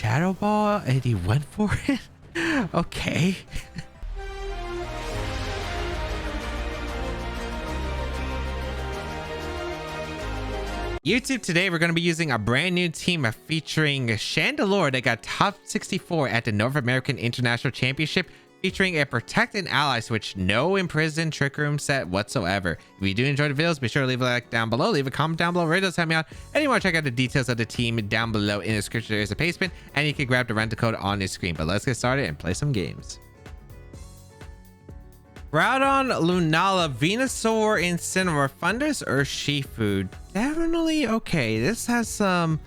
Shadow Ball and he went for it. Okay. YouTube, today we're going to be using a brand new team featuring Chandelure that got top 64 at the North American International Championship, featuring a Protect and Ally switch, no Imprison Trick Room set whatsoever. If you do enjoy the videos, be sure to leave a like down below, leave a comment down below, really does help me out. And you want to check out the details of the team down below in the description. There's a pastement, and you can grab the rental code on the screen. But let's get started and play some games. Groudon, Lunala, Venusaur, Incineroar, Thundurus, or Shifu. Definitely okay. This has some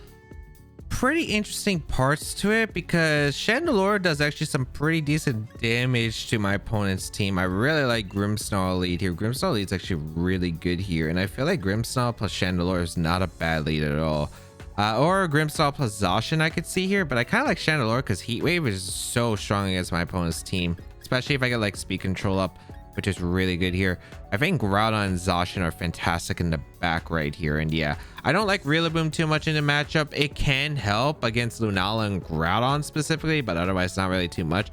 pretty interesting parts to it because Chandelure does actually some pretty decent damage to my opponent's team. I really like Grimmsnarl lead here. Grimmsnarl lead's actually really good here, and I feel like Grimmsnarl plus Chandelure is not a bad lead at all. Or Grimmsnarl plus Zacian I could see here, but I kind of like Chandelure because Heat Wave is so strong against my opponent's team, especially if I get like speed control up, which is really good here. I think Groudon and Zacian are fantastic in the back right here. And yeah, I don't like Rillaboom too much in the matchup. It can help against Lunala and Groudon specifically, but otherwise not really too much.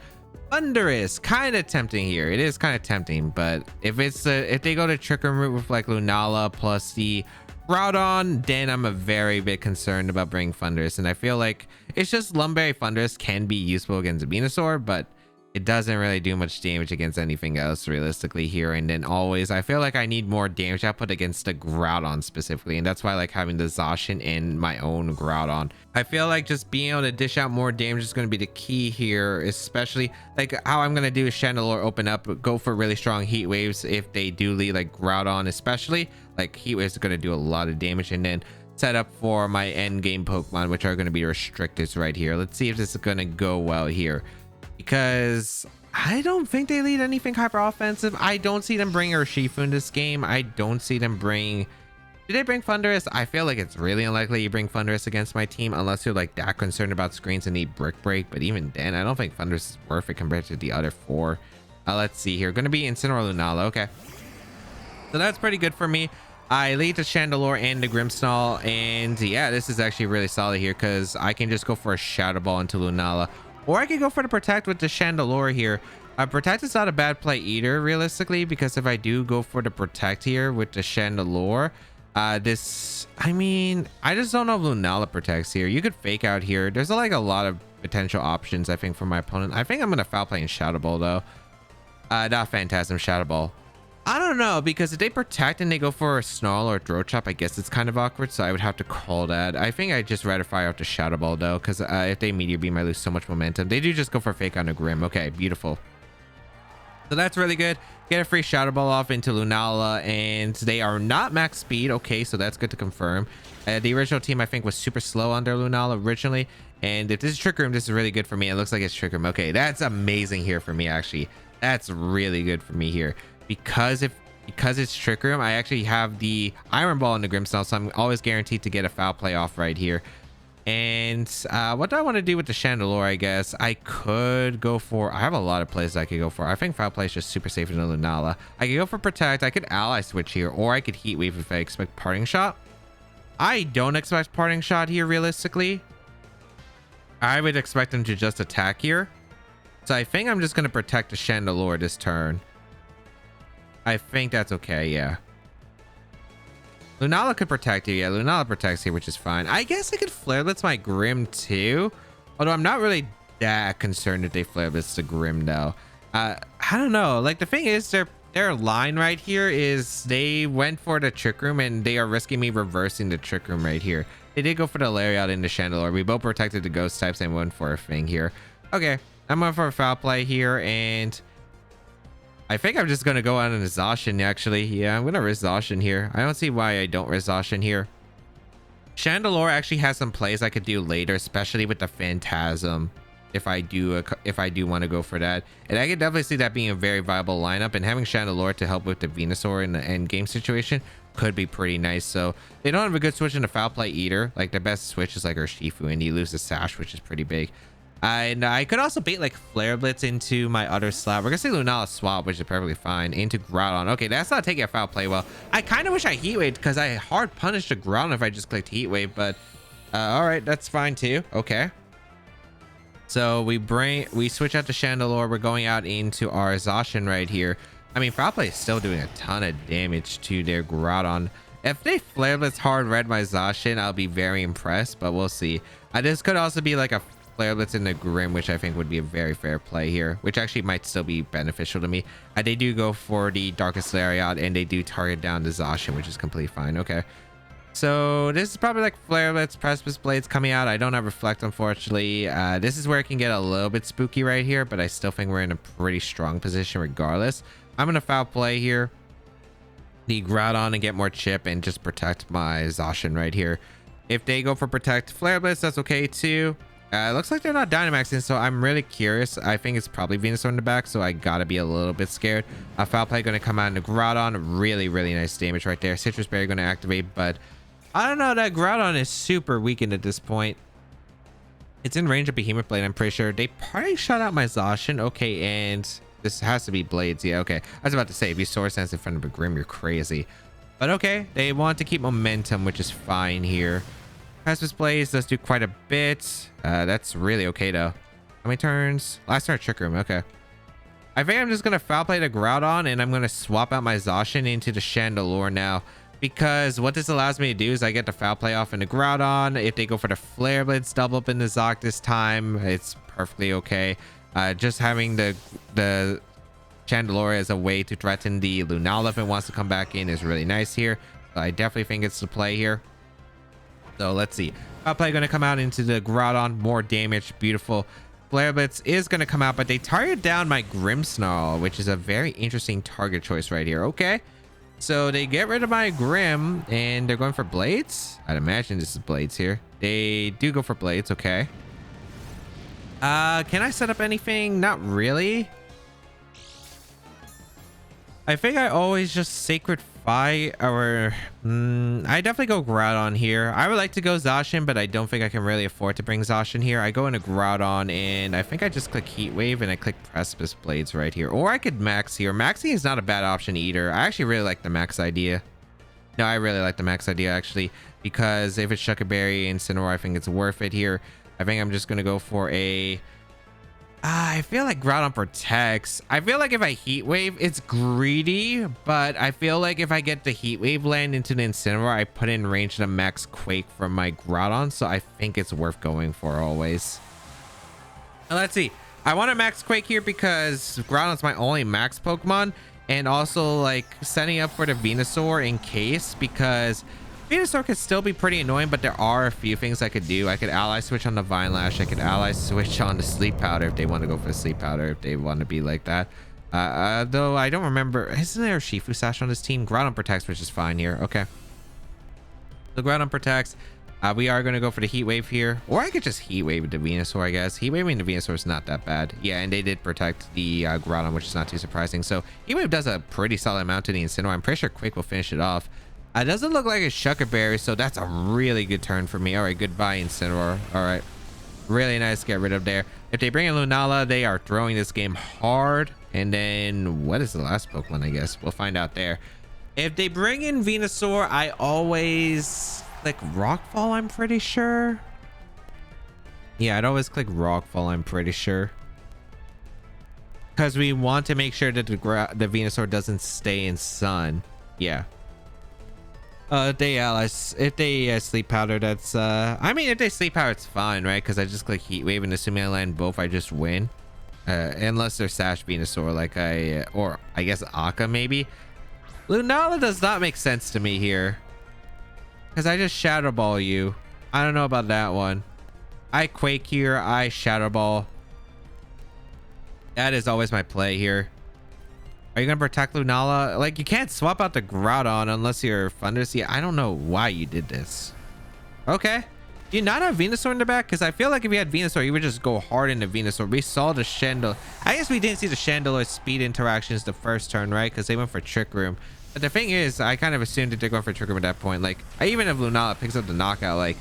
Thundurus, kind of tempting here. It is kind of tempting, but if they go to Trick Room route with like Lunala plus the Groudon, then I'm a very bit concerned about bringing Thundurus. And I feel like it's just Lumberry Thundurus can be useful against Venusaur, but it doesn't really do much damage against anything else realistically here. And then always I feel like I need more damage output against the Groudon specifically, and that's why I like having the Zacian in my own Groudon. I feel like just being able to dish out more damage is going to be the key here, especially like how I'm going to do is Chandelure open up, go for really strong Heat Waves if they do lead like Groudon, especially like Heat Waves are going to do a lot of damage, and then set up for my end game Pokemon, which are going to be restricted right here. Let's see if this is going to go well here, because I don't think they lead anything hyper offensive. I don't see them bring Urshifu in this game. I don't see them bring... Do they bring Thundurus? I feel like it's really unlikely you bring Thundurus against my team unless you're like that concerned about screens and need Brick Break. But even then, I don't think Thundurus is worth it compared to the other four. Let's see here. Going to be Incineroar, Lunala. Okay. So that's pretty good for me. I lead to Chandelure and the Grimmsnarl. And yeah, this is actually really solid here because I can just go for a Shadow Ball into Lunala. Or I could go for the Protect with the Chandelure here. Protect is not a bad play either, realistically, because if I do go for the Protect here with the Chandelure, I just don't know if Lunala protects here. You could Fake Out here. There's like a lot of potential options, I think, for my opponent. I think I'm going to foul play in Shadow Ball, though. Not Phantasm, Shadow Ball. I don't know, because if they Protect and they go for a Snarl or a Throat Chop, I guess it's kind of awkward, so I would have to call that. I think I'd just rather fire out the Shadow Ball, though, because if they Meteor Beam, I lose so much momentum. They do just go for Fake on a Grim. Okay, beautiful. So that's really good. Get a free Shadow Ball off into Lunala, and they are not max speed. Okay, so that's good to confirm. The original team, I think, was super slow under Lunala originally, and if this is Trick Room, this is really good for me. It looks like it's Trick Room. Okay, that's amazing here for me, actually. That's really good for me here. Because it's Trick Room, I actually have the Iron Ball in the Grimmsnarl, so I'm always guaranteed to get a foul play off right here. And what do I want to do with the Chandelure? I guess I could go for... I have a lot of plays I could go for. I think foul play is just super safe in the Lunala. I could go for Protect. I could Ally Switch here, or I could Heat Wave if I expect Parting Shot. I don't expect Parting Shot here, realistically. I would expect them to just attack here. So I think I'm just going to Protect the Chandelure this turn. I think that's okay, yeah. Lunala could Protect here. Yeah, Lunala protects here, which is fine. I guess I could Flare Blitz my Grim too. Although I'm not really that concerned if they Flare Blitz the Grim, though. I don't know. Like, the thing is, their line right here is they went for the Trick Room, and they are risking me reversing the Trick Room right here. They did go for the Lariat into Chandelure. We both protected the Ghost types and went for a thing here. Okay, I'm going for a foul play here, and... I think I'm just going to go out on a Zacian, actually. Yeah, I'm going to risk Zacian here. I don't see why I don't risk Zacian here. Chandelure actually has some plays I could do later, especially with the Phantasm, if I do want to go for that. And I could definitely see that being a very viable lineup, and having Chandelure to help with the Venusaur in the end game situation could be pretty nice. So they don't have a good switch in the foul play either. Like, the best switch is like Urshifu, and you lose the Sash, which is pretty big. And I could also bait like Flare Blitz into my other slab. We're gonna say Lunala Swap, which is perfectly fine, into Groudon. Okay, that's not taking a foul play well. I kind of wish I Heat Waved because I hard punished the Groudon if I just clicked Heat Wave, but all right, that's fine too. Okay. So we switch out to Chandelure. We're going out into our Zacian right here. I mean, Foul Play is still doing a ton of damage to their Groudon. If they Flare Blitz hard red my Zacian, I'll be very impressed, but we'll see. This could also be like a Flare Blitz in the Grim, which I think would be a very fair play here, which actually might still be beneficial to me. They do go for the Darkest Lariat, and they do target down the Zacian, which is completely fine. Okay. So this is probably like Flare Blitz, Precipice Blades coming out. I don't have Reflect, unfortunately. This is where it can get a little bit spooky right here, but I still think we're in a pretty strong position regardless. I'm going to Foul Play here. The Groudon and get more chip and just protect my Zacian right here. If they go for Protect Flare Blitz, that's okay too. Looks like they're not Dynamaxing, so I'm really curious. I think it's probably Venusaur in the back, so I gotta be a little bit scared. Foul Play going to come out in the Groudon. Really, really nice damage right there. Citrus Berry going to activate, but I don't know. That Groudon is super weakened at this point. It's in range of Behemoth Blade, I'm pretty sure. They probably shot out my Zacian. Okay, and this has to be Blades. Yeah, okay. I was about to say, if you Sword Sense in front of a Grim, you're crazy. But okay, they want to keep momentum, which is fine here. Precipice Blades does do quite a bit. That's really okay, though. How many turns? Last turn, Trick Room. Okay. I think I'm just going to Foul Play the Groudon, and I'm going to swap out my Zacian into the Chandelure now. Because what this allows me to do is I get the Foul Play off in the Groudon. If they go for the Flare Blitz double up in the Zoc this time, it's perfectly okay. Just having the Chandelure as a way to threaten the Lunala if it wants to come back in is really nice here. So I definitely think it's the play here. So let's see. Foul Play going to come out into the Groudon. More damage. Beautiful. Flare Blitz is going to come out, but they target down my Grimmsnarl, which is a very interesting target choice right here. Okay. So they get rid of my Grim, and they're going for Blades. I'd imagine this is Blades here. They do go for Blades. Okay. Can I set up anything? Not really. I think I always just Sacred Fire, or I definitely go Groudon here. I would like to go Zacian, but I don't think I can really afford to bring Zacian here. I go into Groudon, and I think I just click Heat Wave, and I click Precipice Blades right here. Or I could Max here. Maxing is not a bad option either. I actually really like the Max idea. No, I really like the Max idea, actually, because if it's Shucker Berry and Incineroar, I think it's worth it here. I think I'm just going to go for a... I feel like Groudon protects. I feel like if I Heat Wave, it's greedy, but I feel like if I get the Heat Wave land into the Incineroar, I put in range to Max Quake from my Groudon, so I think it's worth going for always. Now, let's see. I want to Max Quake here because Groudon's my only Max Pokemon, and also like setting up for the Venusaur in case, because Venusaur could still be pretty annoying, but there are a few things I could do. I could ally switch on the Vine Lash. I could ally switch on the Sleep Powder if they want to go for the Sleep Powder, if they want to be like that. Though I don't remember. Isn't there a Shifu Sash on this team? Groudon protects, which is fine here. Okay. So Groudon protects. We are going to go for the Heat Wave here. Or I could just Heat Wave the Venusaur, I guess. Heat Waving the Venusaur is not that bad. Yeah, and they did protect the Groudon, which is not too surprising. So Heat Wave does a pretty solid amount to the Incineroar. I'm pretty sure Quake will finish it off. It doesn't look like a Shucker Berry, so that's a really good turn for me. All right, goodbye, Incineroar. All right, really nice to get rid of there. If they bring in Lunala, they are throwing this game hard. And then what is the last Pokemon, I guess? We'll find out there. If they bring in Venusaur, I always click Rockfall, I'm pretty sure. Yeah, I'd always click Rockfall, I'm pretty sure. Because we want to make sure that the Venusaur doesn't stay in Sun. Yeah. If they Sleep Powder, that's I mean, if they Sleep Powder, it's fine, right? Because I just click Heat Wave, and assuming I land both, I just win. Unless they're Sash Venusaur, like or I guess Akka maybe. Lunala does not make sense to me here, because I just Shadow Ball you. I don't know about that one. I Quake here. I Shadow Ball. That is always my play here. Are you gonna protect Lunala? Like, you can't swap out the Groudon unless you're Thundurus. Yeah, I don't know why you did this. Okay. Do you not have Venusaur in the back? Because I feel like if you had Venusaur, you would just go hard into Venusaur. We saw the Chandelure. I guess we didn't see the Chandelure speed interactions the first turn, right? Because they went for Trick Room. But the thing is, I kind of assumed that they're going for Trick Room at that point. Like, even if Lunala picks up the knockout, like,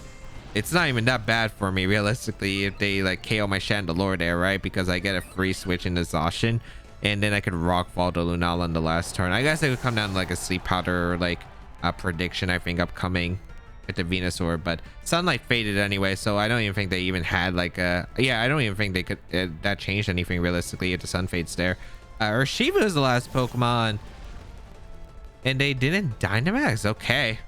it's not even that bad for me, realistically, if they, like, KO my Chandelure there, right? Because I get a free switch into Zacian. And then I could Rockfall to Lunala in the last turn. I guess it would come down to like a Sleep Powder, like a prediction, I think, upcoming. with the Venusaur, but sunlight faded anyway, so I don't even think they even had like a, yeah, I don't even think they could that changed anything realistically if the sun fades there. Urshifu is the last Pokemon, and they didn't Dynamax. Okay,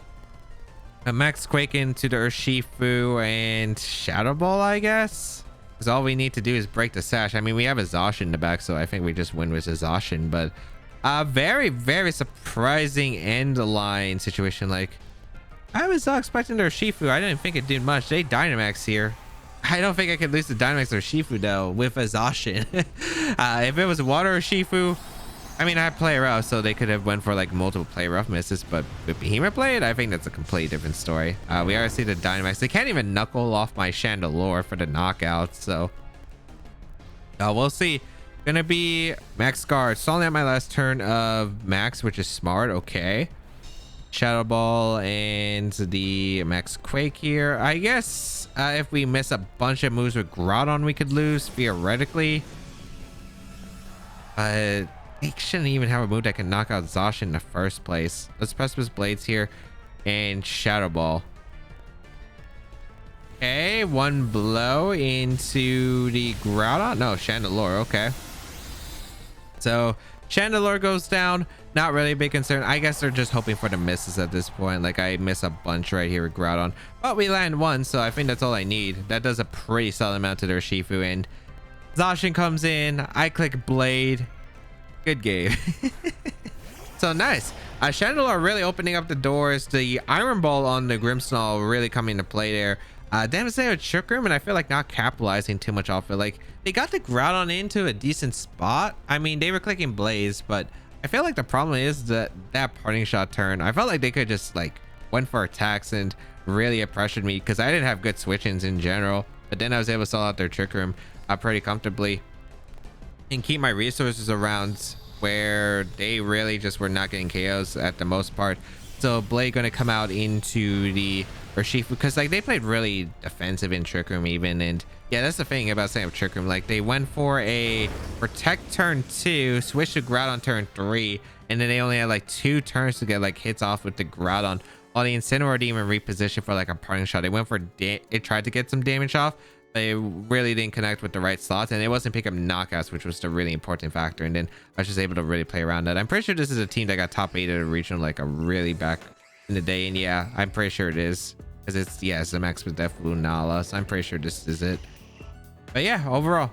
Max Quake into the Urshifu and Shadow Ball, I guess, because all we need to do is break the sash. I mean, we have a Zacian in the back, so I think we just win with a Zacian, but very, very surprising end line situation. Like, I was not expecting their Urshifu. I didn't think it did much. They Dynamax here. I don't think I could lose the Dynamax or Urshifu though with a Zacian. If it was Water Urshifu, I mean, I play rough, so they could have went for like multiple play rough misses, but with Behemoth Blade, I think that's a completely different story. We already see the Dynamax. They can't even knuckle off my Chandelure for the knockout, so we'll see. Gonna be Max Guard. Stalling out my last turn of Max, which is smart. Okay. Shadow Ball and the Max Quake here. I guess if we miss a bunch of moves with Groudon, we could lose theoretically. They shouldn't even have a move that can knock out Zacian in the first place. Let's Precipice Blades here and Shadow Ball. Okay, one blow into the Groudon. No, Chandelure. Okay. So Chandelure goes down. Not really a big concern. I guess they're just hoping for the misses at this point. Like, I miss a bunch right here with Groudon, but we land one, so I think that's all I need. That does a pretty solid amount to their Urshifu, and Zacian comes in. I click Blade. Good game. So nice. Chandelure really opening up the doors. The Iron Ball on the Grimmsnarl really coming to play there. Devastator Trick Room, and I feel like not capitalizing too much off it. Like, they got the Groudon into a decent spot. I mean, they were clicking Blaze, but I feel like the problem is that parting shot turn. I felt like they could just like went for attacks and really pressured me because I didn't have good switch-ins in general. But then I was able to stall out their Trick Room pretty comfortably and keep my resources around where they really just were not getting KOs at the most part. So Blade going to come out into the Urshifu because like they played really defensive in Trick Room even, and yeah, that's the thing about setting up Trick Room. Like, they went for a Protect turn 2, switch to Groudon turn 3, and then they only had like 2 turns to get like hits off with the Groudon. While the Incineroar didn't even reposition for like a parting shot. They went for it tried to get some damage off, but it really didn't connect with the right slots, and it wasn't picking up knockouts, which was the really important factor. And then I was just able to really play around that. I'm pretty sure this is a team that got top 8 at a regional like a really back in the day, and yeah, I'm pretty sure it is, because it's the Max with Def Lunala, so I'm pretty sure this is it. But yeah, overall,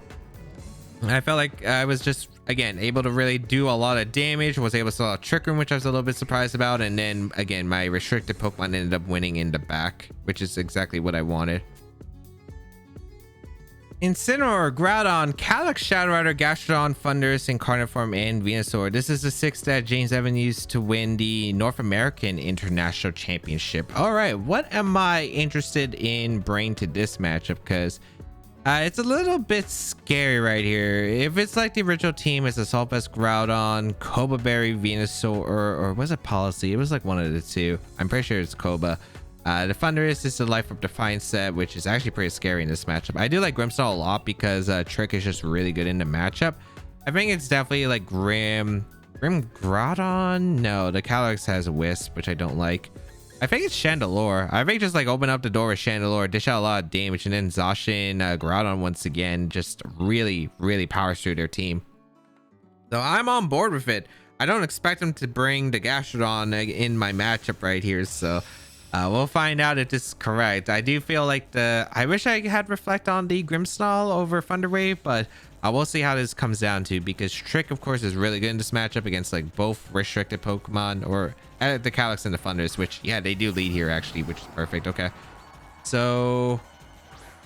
I felt like I was just, again, able to really do a lot of damage. Was able to sell out Trick Room, which I was a little bit surprised about. And then, again, my restricted Pokemon ended up winning in the back, which is exactly what I wanted. Incineroar, Groudon, Calyx, Shadow Rider, Gastrodon, Thundurus, Incarniform, and Venusaur. This is the 6 that James Evan used to win the North American International Championship. All right, what am I interested in bringing to this matchup? Because it's a little bit scary right here. If it's like the original team, it's Assault Vest, Groudon, Cobra Berry, Venusaur, or was it Policy? It was like one of the two. I'm pretty sure it's Cobra. The Thundurus is the Life Up Defiance set, which is actually pretty scary in this matchup. I do like Grimmsnarl a lot because Trick is just really good in the matchup. I think it's definitely like Grim Groudon. No, the Calyx has Wisp, which I don't like. I think it's Chandelure. I think just like open up the door with Chandelure, dish out a lot of damage, and then Zacian, Groudon once again just really powers through their team. So I'm on board with it. I don't expect them to bring the Gastrodon in my matchup right here, so we'll find out if this is correct. I do feel like I wish I had Reflect on the Grimmsnarl over Thunderwave, but we'll see how this comes down to, because Trick, of course, is really good in this matchup against like both restricted Pokemon, or the Calyx and the Thundurus, which yeah, they do lead here actually, which is perfect. Okay, so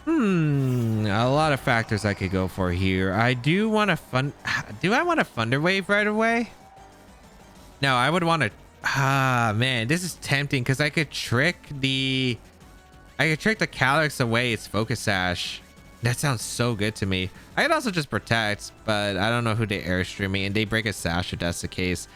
a lot of factors I could go for here. I do want to do I want a Thunderwave right away? No, I would want to. Man, this is tempting because I could trick the Calyx away its Focus Sash. That sounds so good to me. I could also just Protect, but I don't know who they Airstream me, and they break a Sash if that's the case.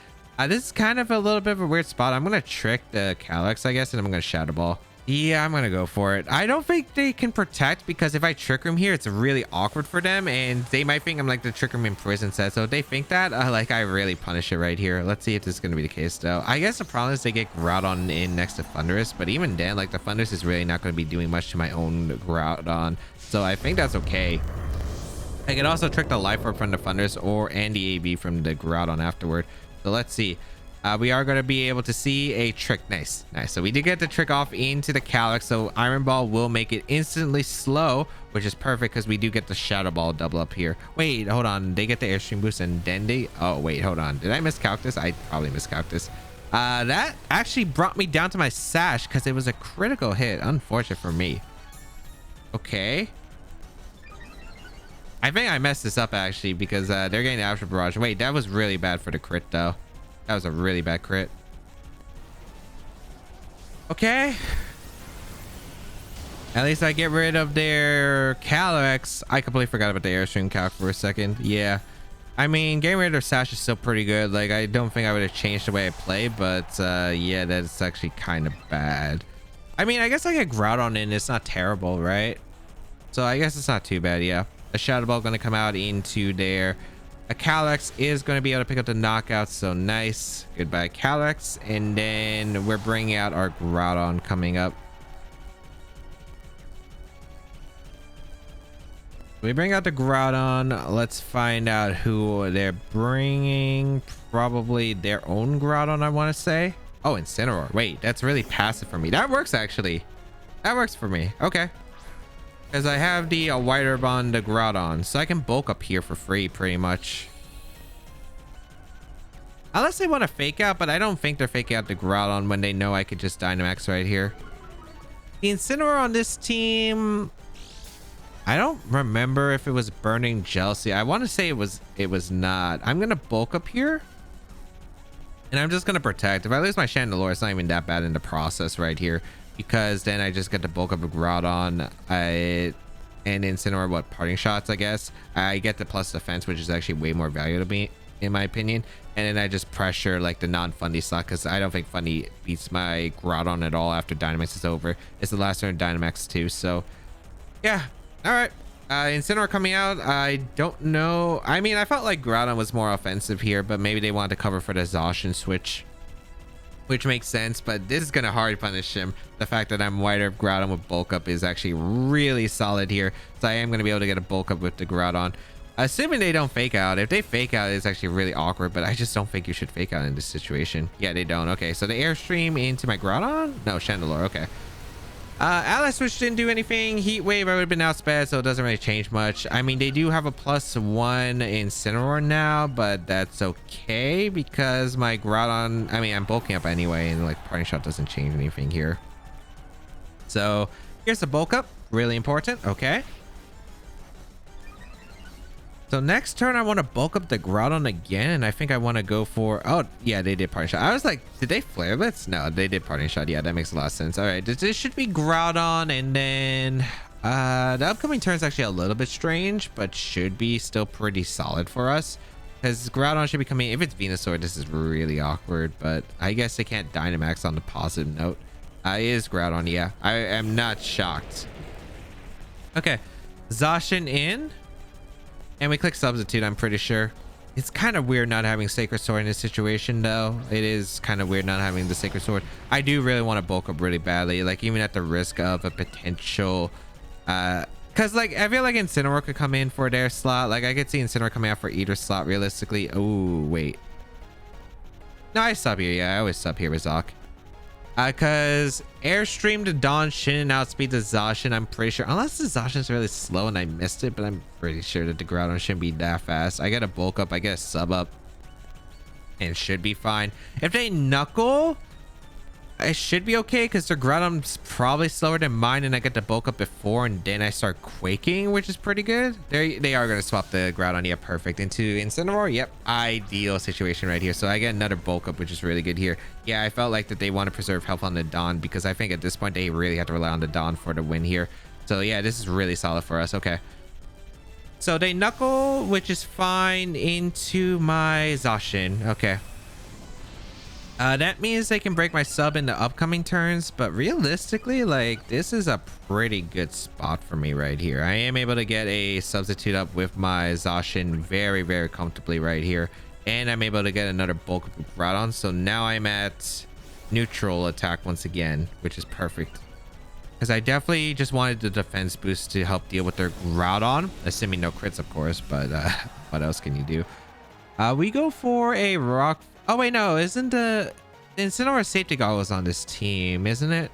This is kind of a little bit of a weird spot. I'm gonna trick the Calyx, I guess, and I'm gonna Shadow Ball. Yeah, I'm gonna go for it. I don't think they can protect because if I trick room here, it's really awkward for them and they might think I'm like the trick room in prison set. So if they think that, like I really punish it right here. Let's see if this is gonna be the case though. I guess the problem is they get Groudon in next to Thundurus, but even then, like the Thundurus is really not gonna be doing much to my own Groudon. So I think that's okay. I can also trick the Life Orb from the Thundurus and the AB from the Groudon afterward. So let's see. We are going to be able to see a trick. Nice. So we did get the trick off into the Calyx. So Iron Ball will make it instantly slow, which is perfect because we do get the Shadow Ball double up here. Wait, hold on. They get the Airstream boost and then they... Oh, wait, hold on. Did I miscalc this? I probably miscalc this. That actually brought me down to my Sash because it was a critical hit. Unfortunate for me. Okay. I think I messed this up actually because they're getting the Astral Barrage. Wait, that was really bad for the crit though. That was a really bad crit. Okay. At least I get rid of their Calyx. I completely forgot about the Airstream Calc for a second. Yeah. I mean, getting rid of their Sash is still pretty good. Like, I don't think I would have changed the way I play, but yeah, that's actually kind of bad. I mean, I guess I get Groudon in. It's not terrible, right? So I guess it's not too bad, yeah. A Shadow Ball going to come out into there. A Calyx is going to be able to pick up the knockout, so nice. Goodbye, Calyx. And then we're bringing out our Groudon coming up. We bring out the Groudon. Let's find out who they're bringing. Probably their own Groudon, I want to say. Oh, Incineroar. Wait, that's really passive for me. That works, actually. That works for me. Okay. Because I have the White Herb on the Groudon, so I can bulk up here for free pretty much. Unless they want to fake out, but I don't think they're faking out the Groudon when they know I could just Dynamax right here. The Incineroar on this team, I don't remember if it was Burning Jealousy. I want to say it was not. I'm going to bulk up here. And I'm just going to protect. If I lose my Chandelure, it's not even that bad in the process right here. Because then I just get to bulk up a Groudon and Incineroar, what, parting shots, I guess. I get the plus defense, which is actually way more valuable to me, in my opinion. And then I just pressure like the non-Fundy slot because I don't think Fundy beats my Groudon at all after Dynamax is over. It's the last turn of Dynamax too. So yeah, all right. Incineroar coming out. I don't know. I mean, I felt like Groudon was more offensive here, but maybe they wanted to cover for the Zacian switch, which makes sense, but this is gonna hard punish him. The fact that I'm White Herb Groudon with bulk up is actually really solid here, so I am gonna be able to get a bulk up with the Groudon, assuming they don't fake out. If they fake out, it's actually really awkward, but I just don't think you should fake out in this situation. Yeah, they don't. Okay, so the Airstream into my Groudon? No, Chandelure. Okay. Ally Switch didn't do anything. Heat Wave, I would have been outsped, so it doesn't really change much. I mean, they do have a +1 Incineroar now, but that's okay because my Groudon, I mean, I'm bulking up anyway, and like Parting Shot doesn't change anything here. So here's the bulk up, really important. Okay. So next turn, I want to bulk up the Groudon again, and I think I want to go for... Oh, yeah, they did Parting Shot. I was like, did they Flare Blitz? No, they did Parting Shot. Yeah, that makes a lot of sense. All right, this should be Groudon, and then... the upcoming turn is actually a little bit strange, but should be still pretty solid for us. Because Groudon should be coming... If it's Venusaur, this is really awkward, but I guess they can't Dynamax on the positive note. It is Groudon, yeah. I am not shocked. Okay, Zacian in. And we click Substitute, I'm pretty sure. It's kind of weird not having Sacred Sword in this situation, though. It is kind of weird not having the Sacred Sword. I do really want to bulk up really badly, like even at the risk of a potential... Because like I feel like Incineroar could come in for their slot. Like I could see Incineroar coming out for either slot realistically. Oh, wait. No, I sub here. Yeah, I always sub here with Zoc. Because Airstream to Dawn shouldn't outspeed the Zacian, I'm pretty sure. Unless the Zacian's really slow and I missed it, but I'm pretty sure that the Groudon shouldn't be that fast. I get a bulk up, I get a sub up, and should be fine. If they Knuckle, I should be okay because their Groudon's probably slower than mine, and I get the bulk up before, and then I start quaking, which is pretty good. They are going to swap the Groudon. Yeah, perfect. Into Incineroar. Yep, ideal situation right here. So I get another bulk up, which is really good here. Yeah, I felt like that they want to preserve health on the Dawn because I think at this point they really have to rely on the Dawn for the win here. So yeah, this is really solid for us. Okay. So they Knuckle, which is fine, into my Zacian. Okay. That means they can break my sub in the upcoming turns, but realistically, like, this is a pretty good spot for me right here. I am able to get a substitute up with my Zacian very, very comfortably right here. And I'm able to get another bulk of Groudon. So now I'm at neutral attack once again, which is perfect. Because I definitely just wanted the defense boost to help deal with their Groudon. Assuming no crits, of course, but what else can you do? We go for a rock. Oh, wait, no. Isn't the Incineroar safety goggles on this team, isn't it?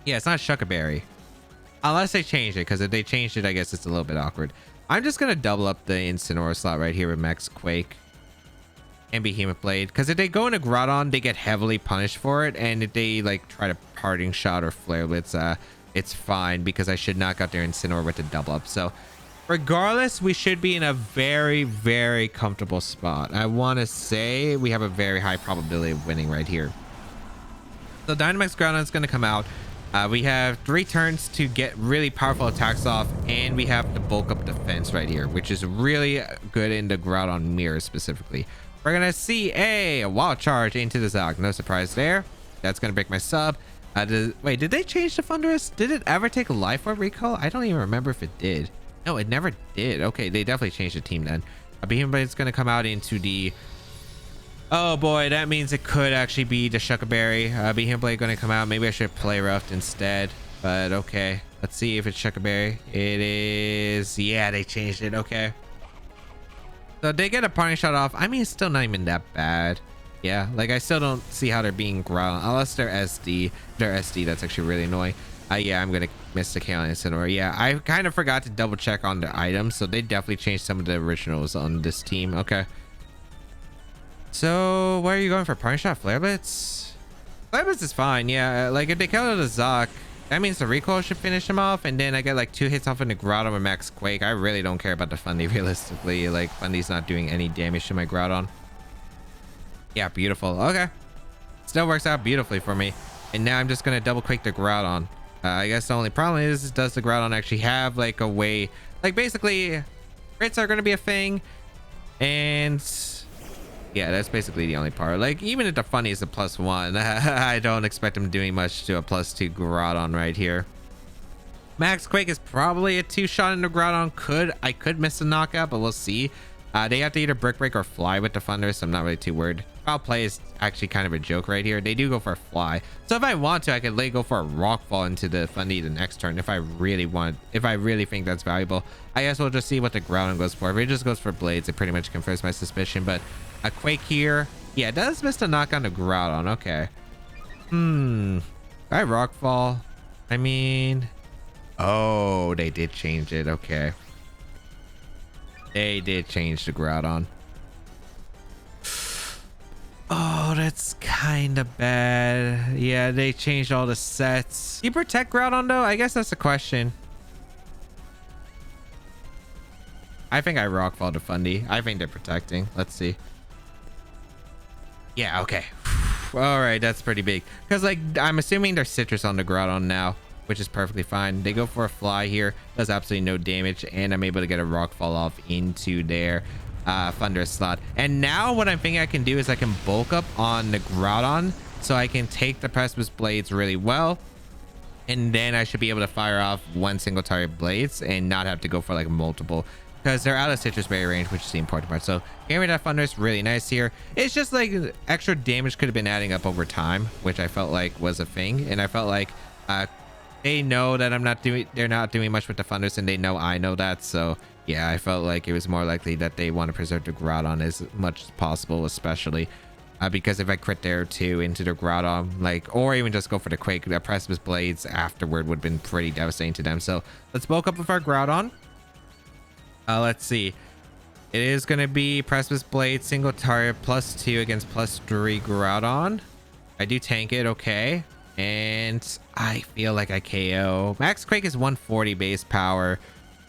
Yeah, it's not Shuckerberry. Unless they changed it, because if they changed it, I guess it's a little bit awkward. I'm just going to double up the Incineroar slot right here with Max Quake and Behemoth Blade. Because if they go into Groudon, they get heavily punished for it. And if they, like, try to Parting Shot or Flare Blitz, it's fine because I should knock out their Incineroar with the double up. So regardless, we should be in a very, very comfortable spot. I want to say we have a very high probability of winning right here. So Dynamax Groudon is going to come out. We have 3 turns to get really powerful attacks off, and we have to bulk up defense right here, which is really good in the Groudon mirror specifically. We're going to see a Wild Charge into the Zog. No surprise there. That's going to break my sub. Wait, did they change the Thunderous? Did it ever take a Life Orb recall? I don't even remember if it did. No, it never did. Okay, they definitely changed the team then. Behemoth Blade is going to come out into the... Oh boy, that means it could actually be the Shuckerberry. Behemoth Blade going to come out. Maybe I should play Roughed instead. But okay, let's see if it's Shuckerberry. It is... Yeah, they changed it. Okay. So they get a Parting Shot off. I mean, it's still not even that bad. Yeah, like I still don't see how they're being Groudon. Unless they're SD. They're SD, that's actually really annoying. Yeah, I'm gonna miss the K on Incineroar. Yeah, I kind of forgot to double check on the items, so they definitely changed some of the originals on this team. Okay. So, where are you going for? Parting Shot, Flare Blitz? Flare Blitz is fine, yeah. Like, if they kill the Zoc, that means the recoil should finish him off, and then I get like 2 hits off in the Groudon with Max Quake. I really don't care about the Fundy, realistically. Like, Fundy's not doing any damage to my Groudon. Yeah, beautiful. Okay. Still works out beautifully for me. And now I'm just gonna double Quake the Groudon. I guess the only problem is, does the Groudon actually have like a way, like basically crits are going to be a thing, and yeah, that's basically the only part. Like even if the Funny is a +1, I don't expect him doing much to a +2 Groudon right here. Max Quake is probably a 2-shot into Groudon. I could miss a knockout, but we'll see. They have to either Brick Break or Fly with the Thunder, so I'm not really too worried. Foul Play is actually kind of a joke right here. They do go for a Fly, so if I want to, I could go for a Rock Fall into the Fundy the next turn if I really think that's valuable. I guess we'll just see what the Groudon goes for. If it just goes for Blades, it pretty much confirms my suspicion. But a Quake here, yeah, it does miss the knock on the Groudon. Okay. I Rock Fall. I mean, oh, they did change it. Okay. They did change the Groudon. Oh, that's kind of bad. Yeah, they changed all the sets. Do you protect Groudon though? I guess that's the question. I think I Rockfall to Fundy. I think they're protecting. Let's see. Yeah, okay. All right, that's pretty big. Because like, I'm assuming there's Citrus on the Groudon now, which is perfectly fine. They go for a Fly here. Does absolutely no damage. And I'm able to get a Rockfall off into their Thunderous slot. And now what I'm thinking I can do is I can bulk up on the Groudon, so I can take the Precipice Blades really well, and then I should be able to fire off one single target Blades and not have to go for like multiple, because they're out of Citrus Berry range, which is the important part. So getting rid of that Thunder is really nice here. It's just like extra damage could have been adding up over time, which I felt like was a thing, and I felt like they know that they're not doing much with the Thunders, and they know I know that. So yeah, I felt like it was more likely that they want to preserve the Groudon as much as possible, especially because if I crit there too into the Groudon, like, or even just go for the Quake, the Precipice Blades afterward would have been pretty devastating to them. So let's bulk up with our Groudon. Let's see. It is going to be Precipice Blade, single target, +2 against +3 Groudon. I do tank it, okay. And I feel like I KO. Max Quake is 140 base power.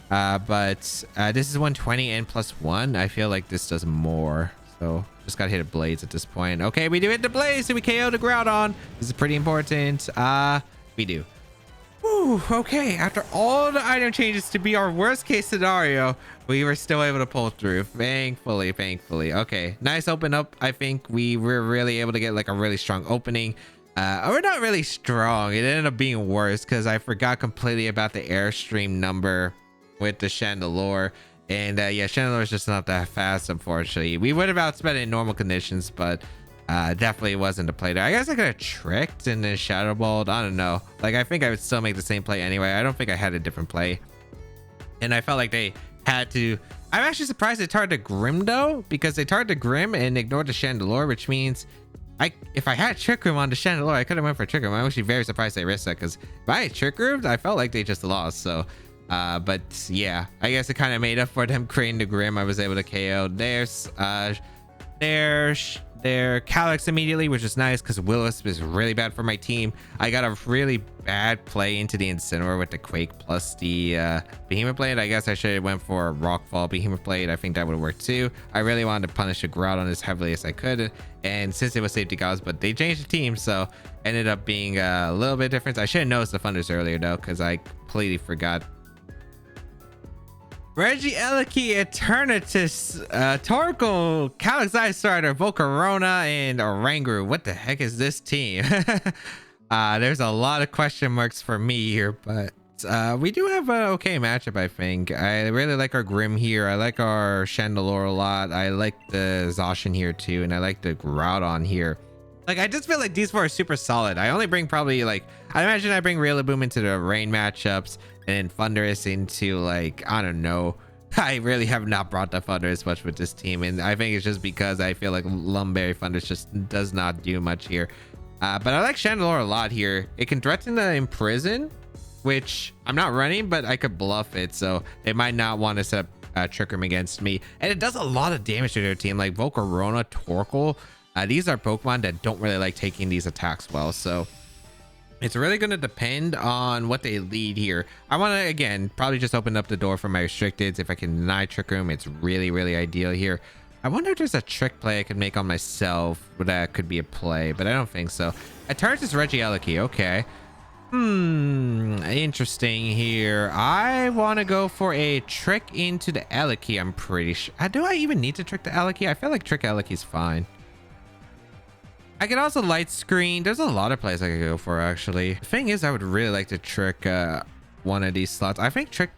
But this is 120 and +1. I feel like this does more. So just got to hit a Blades at this point. Okay, we do hit the Blades. So we KO the Groudon. This is pretty important. We do. Whew. Whew, okay, after all the item changes to be our worst case scenario, we were still able to pull through. Thankfully. Okay, nice open up. I think we were really able to get like a really strong opening. We're not really strong. It ended up being worse because I forgot completely about the airstream number with the Chandelure. And yeah, Chandelure is just not that fast, unfortunately. We would have outspent it in normal conditions, but definitely wasn't a play there. I guess I could have tricked and then shadow balled. I don't know. Like, I think I would still make the same play anyway. I don't think I had a different play. And I felt like they had to. I'm actually surprised they targeted Grim though, because they targeted Grim and ignored the Chandelure, which means if I had Trick Room on the Chandelure, I could have went for Trick Room. I'm actually very surprised they risked that, because if I had Trick Room, I felt like they just lost. So but yeah, I guess it kind of made up for them creating the Grim. I was able to KO their Calyx immediately, which is nice because Willis is really bad for my team. I got a really bad play into the Incineroar with the Quake plus the Behemoth Blade. I guess I should have went for Rockfall Behemoth Blade. I think that would have worked too. I really wanted to punish the Groudon as heavily as I could, and since it was safety gods, but they changed the team, so ended up being a little bit different. I should have noticed the Thunders earlier though, because I completely forgot. Regieleki, Eternatus, Torkoal, Calyx Ice Strider, Volcarona, and Oranguru. What the heck is this team? There's a lot of question marks for me here, but we do have an okay matchup, I think. I really like our Grim here. I like our Chandelure a lot. I like the Zacian here too, and I like the Groudon here. Like, I just feel like these four are super solid. I only bring probably like, I imagine I bring Rillaboom into the rain matchups and Thundurus into like, I don't know. I really have not brought the Thundurus much with this team, and I think it's just because I feel like Lumberry Thundurus just does not do much here. But I like Chandelure a lot here. It can threaten the Imprison, which I'm not running, but I could bluff it, so they might not want to set up Trick Room against me. And it does a lot of damage to their team, like Volcarona, Torkoal. These are Pokemon that don't really like taking these attacks well, so it's really going to depend on what they lead here. I want to, again, probably just open up the door for my restricteds. If I can deny Trick Room, it's really ideal here. I wonder if there's a trick play I could make on myself that could be a play, but I don't think so. Eternatus Regieleki, okay. Interesting here. I want to go for a trick into the Eleki, I'm pretty sure. Do I even need to trick the Eleki? I feel like trick Eleki's fine. I could also light screen. There's a lot of plays I could go for, actually. The thing is, I would really like to trick one of these slots. I think trick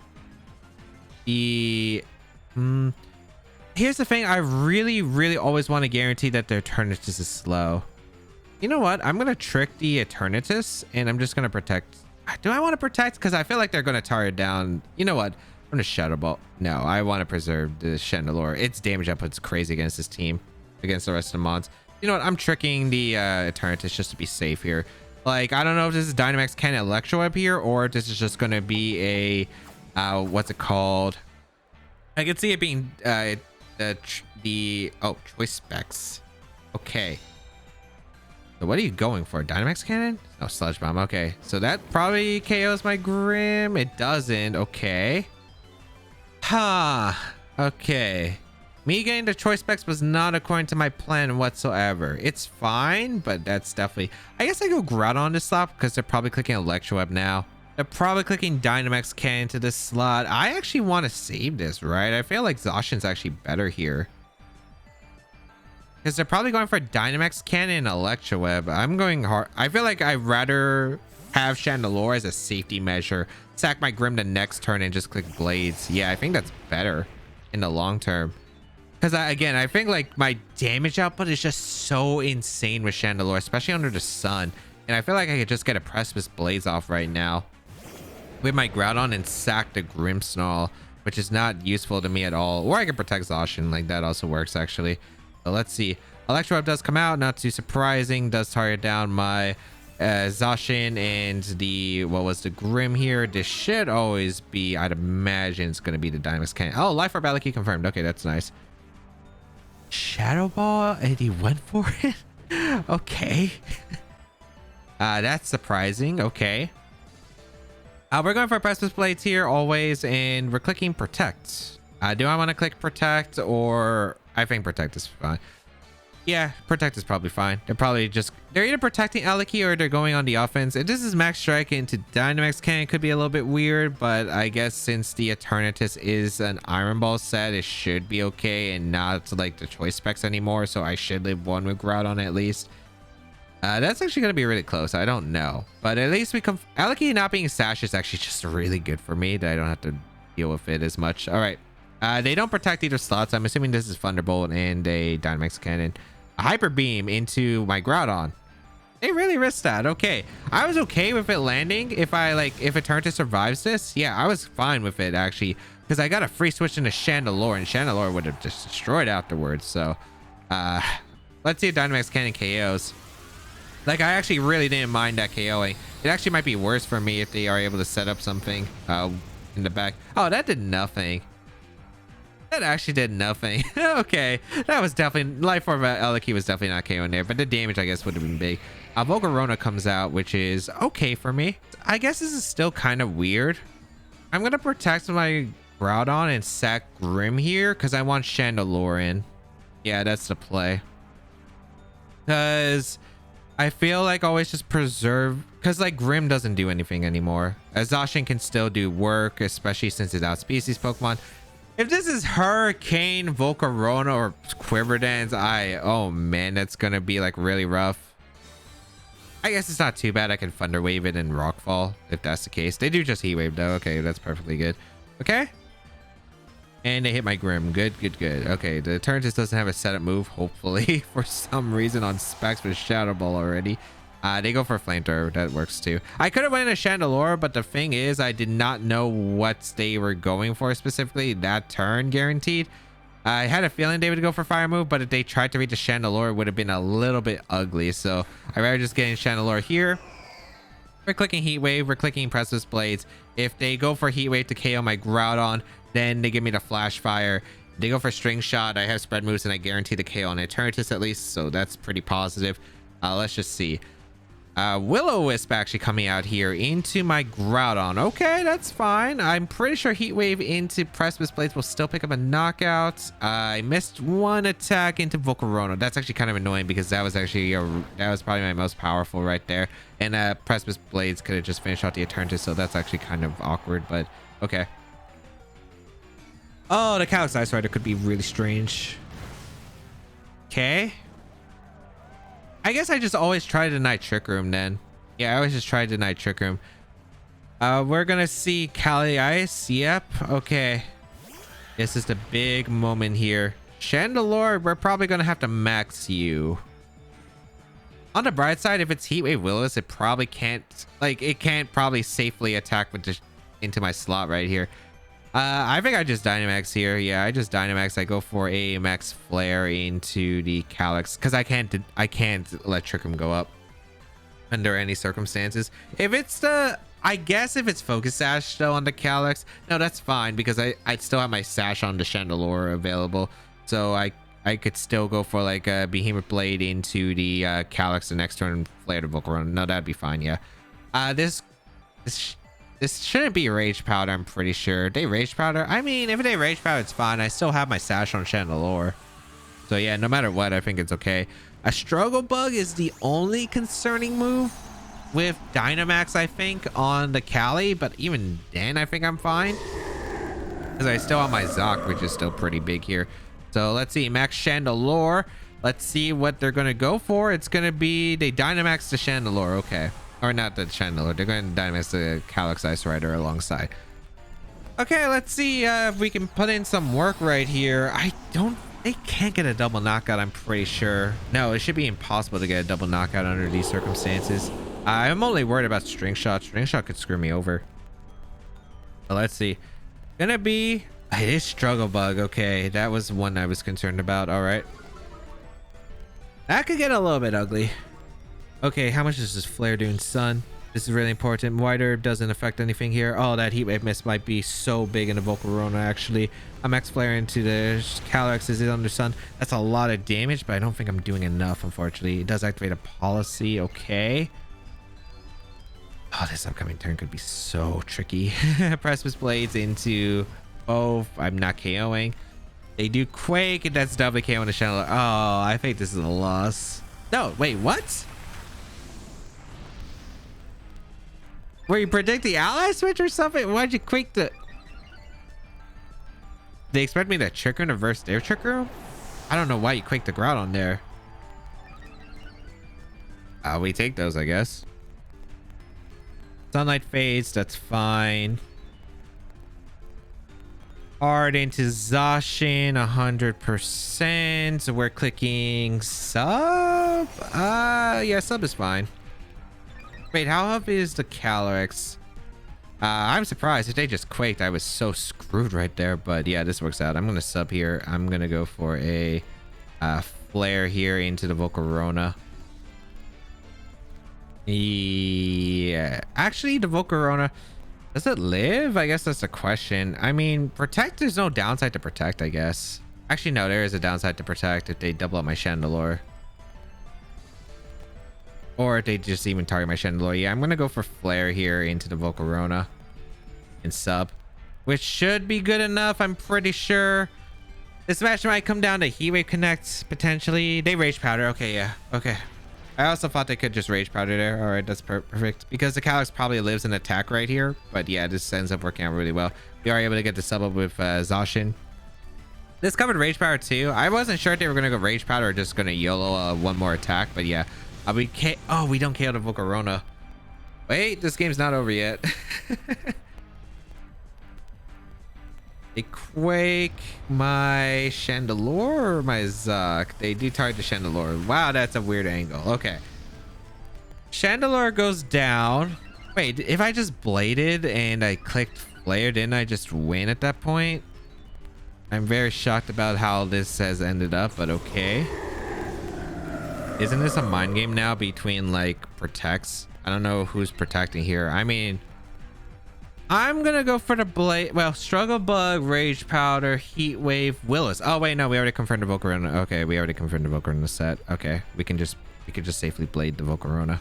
the... Here's the thing. I really always want to guarantee that their Eternatus is slow. You know what? I'm going to trick the Eternatus, and I'm just going to protect. Do I want to protect? Because I feel like they're going to tar it down. You know what? I'm going to Shadow Ball. No, I want to preserve the Chandelure. Its damage output's crazy against this team, against the rest of the mods. You know what? I'm tricking the Eternatus just to be safe here. Like, I don't know if this is Dynamax Cannon Electro Web here, or if this is just going to be a, what's it called? I could see it being Choice Specs. Okay. So what are you going for? Dynamax Cannon? Oh, Sludge Bomb. Okay. So that probably KOs my Grim. It doesn't. Okay. Okay. Me getting the choice specs was not according to my plan whatsoever. It's fine, but that's definitely... I guess I go Groudon this slot because they're probably clicking Electro Web now. They're probably clicking Dynamax Cannon to this slot. I actually want to save this, right? I feel like Zacian's actually better here, because they're probably going for Dynamax Cannon and Electro Web. I'm going hard. I feel like I'd rather have Chandelure as a safety measure. Sack my Grim the next turn and just click Blades. Yeah, I think that's better in the long term. Because again, I think like my damage output is just so insane with Chandelure, especially under the sun. And I feel like I could just get a Precipice Blaze off right now with my Groudon and sack the Grimmsnarl, which is not useful to me at all. Or I can protect Zacian, like that also works actually. So let's see. Electro Web does come out, not too surprising. Does target down my Zacian and the, what was the Grim here? This should always be, I'd imagine it's going to be the Dynamax Cannon. Oh, Life Orb Eleki confirmed. Okay, that's nice. Shadow Ball, and he went for it. Okay. That's surprising. Okay. We're going for Precipice Blades here always, and we're clicking Protect. Do I want to click Protect, or I think Protect is fine. Yeah, protect is probably fine. They're either protecting Aleki or they're going on the offense. If this is max strike into Dynamax Cannon, it could be a little bit weird, but I guess since the Eternatus is an Iron Ball set, it should be okay and not like the choice specs anymore. So I should live one with Groudon at least. That's actually going to be really close. I don't know, but at least Aleki not being Sash is actually just really good for me that I don't have to deal with it as much. All right. They don't protect either slots. I'm assuming this is Thunderbolt and a Dynamax Cannon. A Hyper Beam into my Groudon. They really risked that. Okay. I was okay with it landing if Eternatus survives this. Yeah, I was fine with it actually because I got a free switch into Chandelure and Chandelure would have just destroyed afterwards. So let's see if Dynamax Cannon KOs. Like, I actually really didn't mind that KOing. It actually might be worse for me if they are able to set up something in the back. Oh, that did nothing. That actually did nothing. Okay, that was definitely life form of Aleki was definitely not KOing there, but the damage I guess would have been big. Volcarona comes out, which is okay for me. I guess this is still kind of weird. I'm gonna protect my Groudon and sack Grim here because I want Chandelure in. Yeah, that's the play. Because I feel like always just preserve, because like Grim doesn't do anything anymore. Zacian can still do work, especially since it's outspecies Pokemon. If this is Hurricane, Volcarona, or Quiver Dance, oh man, that's gonna be like really rough. I guess it's not too bad. I can Thunder Wave it and Rockfall if that's the case. They do just Heat Wave though. Okay, that's perfectly good. Okay. And they hit my Grim. Good, good, good. Okay, the Eternatus doesn't have a setup move, hopefully, for some reason on specs with Shadow Ball already. They go for Flamethrower. That works too. I could have went a Chandelure, but the thing is, I did not know what they were going for specifically that turn, guaranteed. I had a feeling they would go for Fire Move, but if they tried to reach a Chandelure, it would have been a little bit ugly. So I'd rather just get in Chandelure here. We're clicking Heat Wave. We're clicking Precipice Blades. If they go for Heat Wave to KO my Groudon, then they give me the Flash Fire. They go for String Shot. I have Spread Moves, and I guarantee the KO on Eternatus at least. So that's pretty positive. Let's just see. Will-O-Wisp actually coming out here into my Groudon. Okay, that's fine. I'm pretty sure Heat Wave into Precipice Blades will still pick up a knockout. I missed one attack into Volcarona. That's actually kind of annoying because that was actually that was probably my most powerful right there. And Precipice Blades could have just finished out the Eternatus, so that's actually kind of awkward, but okay. Oh, the Calyx Ice Rider could be really strange. Okay. I guess I just always try to deny Trick Room then. Yeah, I always just try to deny Trick Room. We're gonna see Cali Ice. Yep. Okay. This is the big moment here. Chandelure, we're probably gonna have to max you. On the bright side, if it's Heat Wave Will-O-Wisp, it probably can't, like, it can't probably safely attack with just into my slot right here. I think I just Dynamax here. Yeah, I just Dynamax. I go for a Max Flare into the Calyx because I can't let Trick Room go up under any circumstances. If it's the, I guess if it's Focus Sash though on the Calyx, no, that's fine because I still have my Sash on the Chandelure available, so I could still go for like a Behemoth Blade into the Calyx the next turn and Flare to Volcarona. No, that'd be fine. Yeah, this shouldn't be Rage Powder, I'm pretty sure. They Rage Powder? I mean, if they Rage Powder, it's fine. I still have my Sash on Chandelure. So yeah, no matter what, I think it's okay. A Struggle Bug is the only concerning move with Dynamax, I think, on the Cali. But even then, I think I'm fine. Because I still have my Zoc, which is still pretty big here. So let's see, Max Chandelure. Let's see what they're going to go for. It's going to be, they Dynamax the Chandelure. Okay. Or not the Chandelure. They're going to Dynamax the Calyx Ice Rider alongside. Okay, let's see if we can put in some work right here. They can't get a double knockout, I'm pretty sure. No, it should be impossible to get a double knockout under these circumstances. I'm only worried about String Shot. String Shot could screw me over. But let's see. Gonna be... It is Struggle Bug. Okay, that was one I was concerned about. All right. That could get a little bit ugly. Okay, how much does this Flare do in Sun? This is really important. White Herb doesn't affect anything here. Oh, that Heat Wave miss might be so big in the Volcarona, actually. I'm Max Flare into the Calyx. Is it under Sun? That's a lot of damage, but I don't think I'm doing enough, unfortunately. It does activate a policy. Okay. Oh, this upcoming turn could be so tricky. Precipice Blades into both. I'm not KOing. They do Quake, and that's doubly KO on the Chandelure. Oh, I think this is a loss. No, wait, what? Were you predict the ally switch or something? Why'd you Quake the... They expect me to Trick Room to reverse their Trick Room? I don't know why you Quake the Groudon there. We take those, I guess. Sunlight fades, that's fine. Hard into Zacian 100%. So we're clicking sub. Yeah, sub is fine. Wait, how up is the Calyrex? I'm surprised if they just Quaked. I was so screwed right there, but yeah, this works out. I'm gonna sub here. I'm gonna go for a flare here into the Volcarona. Yeah, actually the Volcarona, does it live? I guess that's the question. I mean, protect, there's no downside to protect, I guess. Actually, no, there is a downside to protect if they double up my Chandelure. Or if they just even target my Chandelure. Yeah, I'm gonna go for flare here into the Volcarona and sub, which should be good enough. I'm pretty sure this match might come down to Heat Wave Connect potentially. They Rage Powder. Okay, yeah, okay. I also thought they could just Rage Powder there. All right, that's perfect because the Calyrex probably lives in attack right here, but yeah, this ends up working out really well. We are able to get the sub up with Zacian. This covered Rage Powder too. I wasn't sure if they were gonna go Rage Powder or just gonna YOLO one more attack, but yeah. We don't KO the Volcarona. Wait, this game's not over yet. They Quake my Chandelure or my Zuck? They do target the Chandelure. Wow, that's a weird angle. Okay. Chandelure goes down. Wait, if I just bladed and I clicked flare, didn't I just win at that point? I'm very shocked about how this has ended up, but okay. Isn't this a mind game now between like protects? I don't know who's protecting here. I mean, I'm gonna go for the blade. Well, Struggle Bug, Rage Powder, Heat Wave, Willis. Oh wait, no, we already confirmed the Volcarona. Okay, we already confirmed the Volcarona set. Okay, we could just safely blade the Volcarona.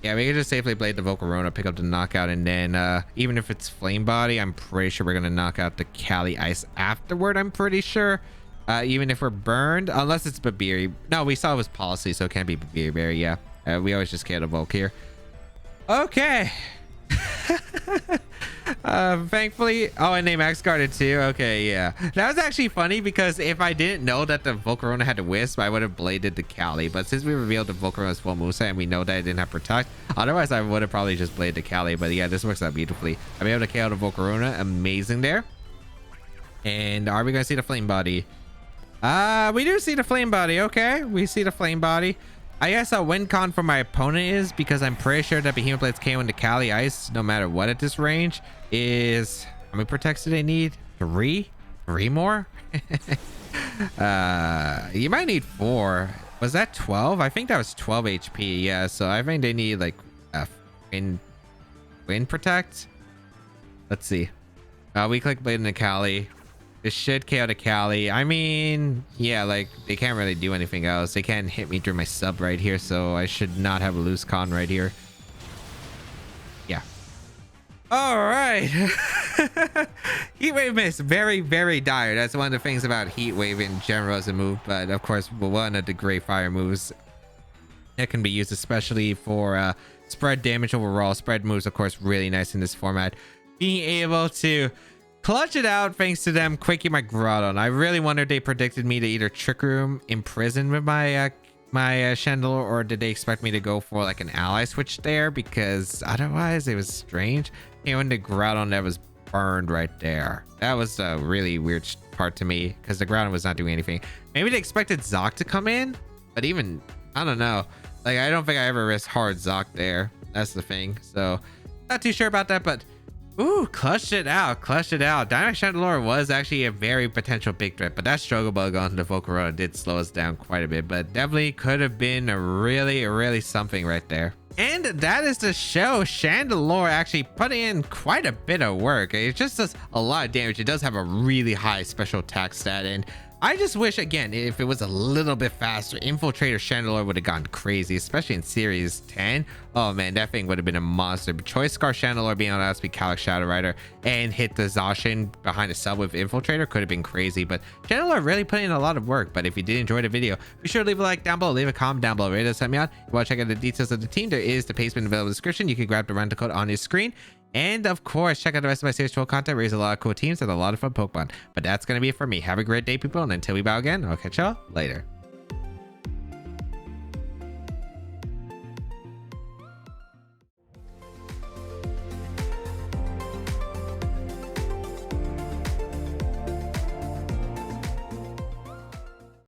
Yeah, we could just safely blade the Volcarona, pick up the knockout, and then even if it's Flame Body, I'm pretty sure we're gonna knock out the Cali Ice afterward. I'm pretty sure. Even if we're burned, unless it's Babiri. No, we saw it was policy, so it can't be Babiri Berry. Yeah, we always just get a Volk here. Okay. Thankfully, oh, and they max guarded too. Okay, yeah, that was actually funny because if I didn't know that the Volcarona had a Wisp, I would have bladed the Cali. But since we revealed the Volcarona's full moveset and we know that it didn't have Protect, otherwise I would have probably just bladed the Cali. But yeah, this works out beautifully. I'm able to KO the Volcarona. Amazing there. And are we gonna see the Flame Body? We do see the Flame Body. Okay, we see the Flame Body. I guess a win con for my opponent is because I'm pretty sure that Behemoth Blades KO into Cali Ice no matter what at this range is how many protects do they need? Three more. You might need 4. Was that 12? I think that was 12 HP. Yeah, so I think they need like wind protect. Let's see. We click Blade into Cali. This should KO the Cali. I mean, yeah, like they can't really do anything else. They can't hit me through my sub right here, so I should not have a loose con right here. Yeah. All right. Heat Wave miss. Very, very dire. That's one of the things about Heat Wave in general as a move, but of course, one of the great fire moves that can be used especially for spread damage overall. Spread moves, of course, really nice in this format. Being able to clutch it out thanks to them quaking my Groudon. I really wonder if they predicted me to either Trick Room Imprison with my Chandelure, or did they expect me to go for like an ally switch there, because otherwise it was strange. You know, and the Groudon that was burned right there. That was a really weird part to me because the Groudon was not doing anything. Maybe they expected Zoc to come in, but even, I don't know. Like, I don't think I ever risked hard Zoc there. That's the thing. So, not too sure about that, but ooh, clutched it out. Dynamax Chandelure was actually a very potential big threat, but that Struggle Bug on the Volcarona did slow us down quite a bit, but definitely could have been a really something right there. And that is the show. Chandelure actually putting in quite a bit of work. It just does a lot of damage. It does have a really high special attack stat, and I just wish, again, if it was a little bit faster, Infiltrator Chandelure would have gone crazy, especially in Series 10. Oh man, that thing would have been a monster. But Choice Scar Chandelure being able to outspeed Calyx Shadow Rider and hit the Zacian behind a sub with Infiltrator could have been crazy. But Chandelure really put in a lot of work. But if you did enjoy the video, be sure to leave a like down below, leave a comment down below. It really does help me out. If you want to check out the details of the team, there is the payment available in the description. You can grab the rental code on your screen. And of course, check out the rest of my Series 12 content. There's a lot of cool teams and a lot of fun Pokemon. But that's going to be it for me. Have a great day, people. And until we bow again, I'll catch y'all later.